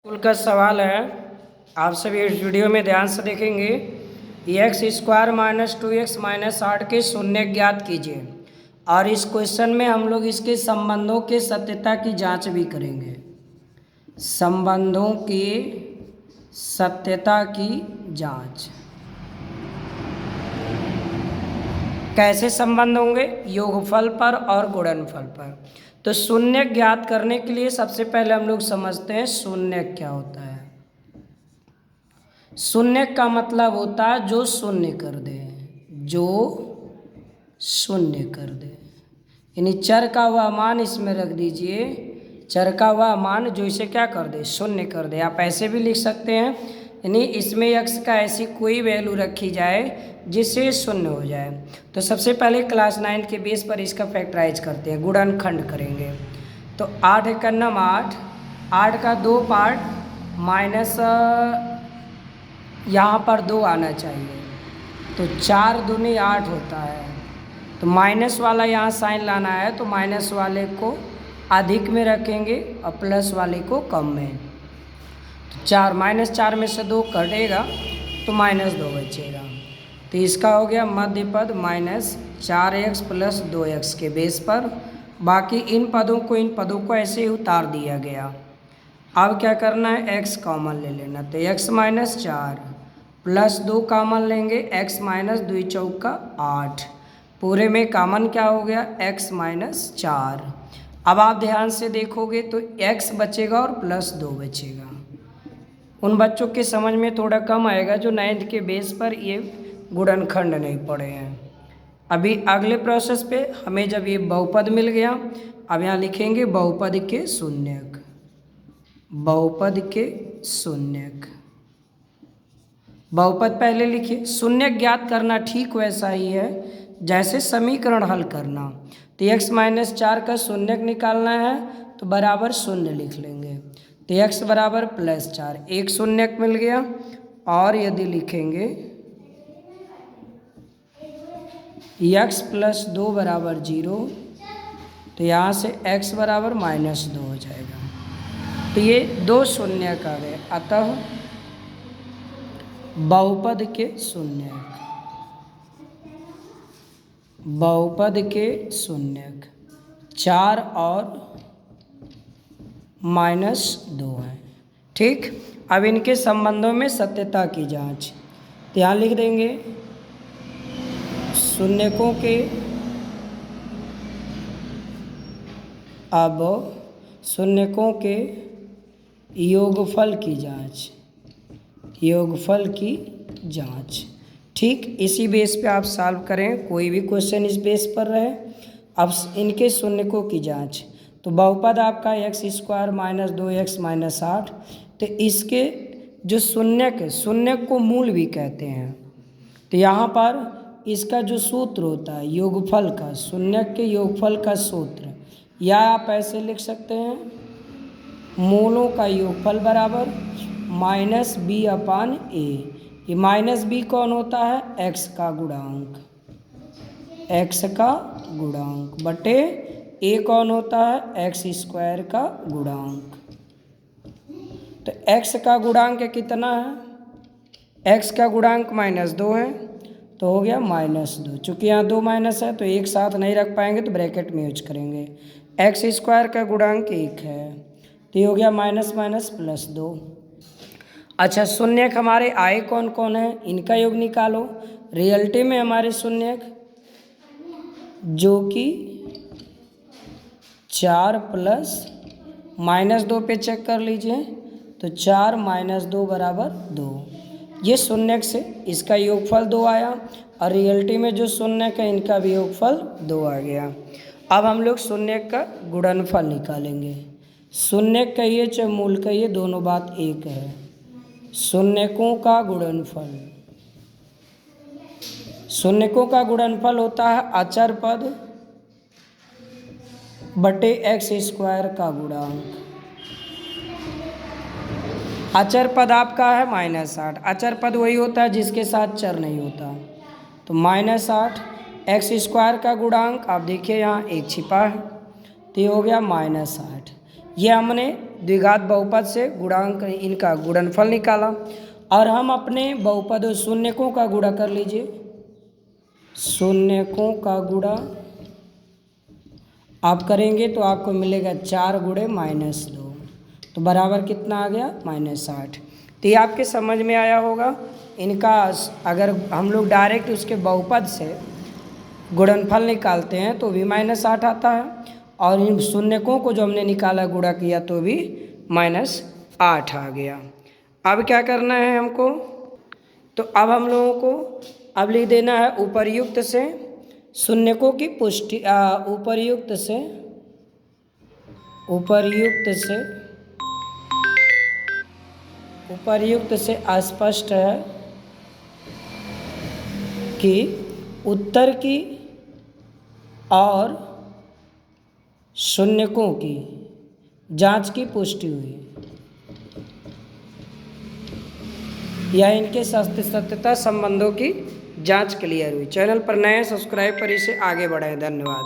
School का सवाल है। आप सभी इस वीडियो में ध्यान से देखेंगे। X square minus 2x minus 8 के शून्य ज्ञात कीजिए। और इस क्वेश्चन में हम लोग इसके संबंधों के सत्यता की जांच भी करेंगे। संबंधों की सत्यता की जांच कैसे संबंध होंगे? योगफल पर और गुणनफल पर। तो शून्य ज्ञात करने के लिए सबसे पहले हम लोग समझते हैं शून्य क्या होता है। शून्य का मतलब होता है जो शून्य कर दे, जो शून्य कर दे। यानी चर का वह मान इसमें रख दीजिए, चर का वह मान जो इसे क्या कर दे, शून्य कर दे। आप ऐसे भी लिख सकते हैं, यानी इसमें x का ऐसी कोई वैल्यू रखी जाए जिससे शून्य हो जाए। तो सबसे पहले क्लास 9 के बेस पर इसका फैक्टराइज करते हैं, गुणनखंड करेंगे। तो 8 एक नम 8, 8 का 2 पार्ट माइनस यहाँ पर 2 आना चाहिए, तो 4 दूनी 8 होता है। तो माइनस वाला यहाँ साइन लाना है, तो माइनस वाले को अधिक में रखेंगे और प्लस वाले को कम में। तो 4 माइनस 4 में से 2 कटेगा तो माइनस 2 बचेगा। तो इसका हो गया मध्य पद माइनस 4x प्लस 2x के बेस पर। बाकी इन पदों को ऐसे ही उतार दिया गया। अब क्या करना है, x कॉमन ले लेना। तो x माइनस 4 प्लस 2 कॉमन लेंगे, x माइनस 2 चौका 8। पूरे में कॉमन क्या हो गया, x माइनस 4। अब आप ध्यान से देखोगे तो x बचेगा और प्लस 2 बचेगा। उन बच्चों के समझ में थोड़ा कम आएगा जो 9th के बेस पर ये गुणनखंड नहीं पढ़े हैं। अभी अगले प्रोसेस पे हमें जब ये बहुपद मिल गया, अब यहाँ लिखेंगे बहुपद के शून्यक। बहुपद के शून्यक, बहुपद पहले लिखिए। शून्य ज्ञात करना ठीक वैसा ही है जैसे समीकरण हल करना। तो x माइनस 4 का शून्यक निकालना है तो बराबर शून्य लिख लेंगे। तो x बराबर प्लस 4, एक शून्यक मिल गया। और यदि लिखेंगे x प्लस 2 बराबर 0, तो यहाँ से x बराबर माइनस 2 हो जाएगा। तो ये 2 शून्यक आ गए, अतः बहुपद के शून्यक, बहुपद के शून्यक 4 और माइनस 2 है। ठीक, अब इनके संबंधों में सत्यता की जांच। तो यहाँ लिख देंगे शून्यकों के, अब शून्यकों के योगफल की जांच, योगफल की जांच। ठीक, इसी बेस पे आप सॉल्व करें, कोई भी क्वेश्चन इस बेस पर रहे। अब इनके शून्यकों की जांच। तो बहुपद आपका x square minus 2x minus 8। तो इसके जो शून्यक है, शून्यक को मूल भी कहते हैं। तो यहाँ पर इसका जो सूत्र होता है योगफल का, शून्यक के योगफल का सूत्र, या आप ऐसे लिख सकते हैं, मूलों का योगफल बराबर माइनस बी अपान ए। ये माइनस बी कौन होता है, x का गुणांक, x का गुणांक बटे ए कौन होता है, x स्क्वायर का गुणांक। तो x का गुणांक कितना है, x का गुणांक माइनस 2 है, तो हो गया माइनस 2। चूँकि यहाँ 2 माइनस है तो एक साथ नहीं रख पाएंगे तो ब्रैकेट में यूज करेंगे। x स्क्वायर का गुणांक 1 है, तो ये हो गया माइनस माइनस प्लस 2। अच्छा, शून्यक हमारे आए कौन कौन है, इनका योग निकालो। रियलिटी में हमारे शून्यक जो कि 4 प्लस माइनस 2 पे चेक कर लीजिए, तो 4 माइनस 2 बराबर 2। ये शून्यक से इसका योगफल 2 आया, और रियलिटी में जो शून्यक है इनका भी योगफल 2 आ गया। अब हम लोग शून्यक का गुणनफल निकालेंगे। शून्यक कहिए चाहे मूल कहिए, दोनों बात एक है। शून्यकों का गुणनफल, शून्यकों का गुणनफल होता है अचर पद बटे x स्क्वायर का गुणांक। अचर पद आपका है माइनस 8। अचर पद वही होता है जिसके साथ चर नहीं होता। तो माइनस 8 x स्क्वायर का गुणांक, आप देखिए यहाँ एक छिपा है, तो ये हो गया माइनस 8। ये हमने द्विघात बहुपद से गुणांक इनका गुणनफल निकाला। और हम अपने बहुपद शून्यकों का गुणा कर लीजिए, शून्यकों का गुणा आप करेंगे तो आपको मिलेगा 4 गुणे -2, तो बराबर कितना आ गया -8। तो ये आपके समझ में आया होगा। इनका अगर हम लोग डायरेक्ट उसके बहुपद से गुणनफल निकालते हैं तो भी -8 आता है, और इन शून्यकों को जो हमने निकाला गुणा किया तो भी -8 आ गया। अब क्या करना है हमको, तो अब हम लोगों को अब लिख देना है उपर्युक्त से शून्यकों की पुष्टि, उपर्युक्त से स्पष्ट है कि उत्तर की और शून्यकों की जांच की पुष्टि हुई, या इनके सत्यता संबंधों की जांच क्लियर हुई। चैनल पर नए सब्सक्राइब पर इसे आगे बढ़ाएं। धन्यवाद।